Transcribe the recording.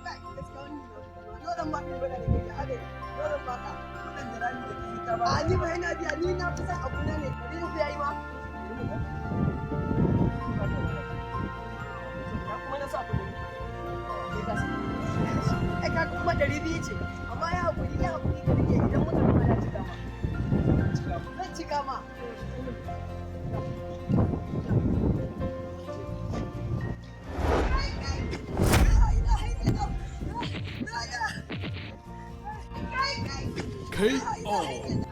kai gaskiya wannan zo zan baka gwada da kai hade zo zan baka wannan da rani da kai ta ba a ni ba yana biya ni na fi son abu na ne ni ku yayi ma kuma na sa kuɗi ai ka kuma 200 ce amma ya hakuri ka rike idan mutum ma ya cika ma zan cika ma KO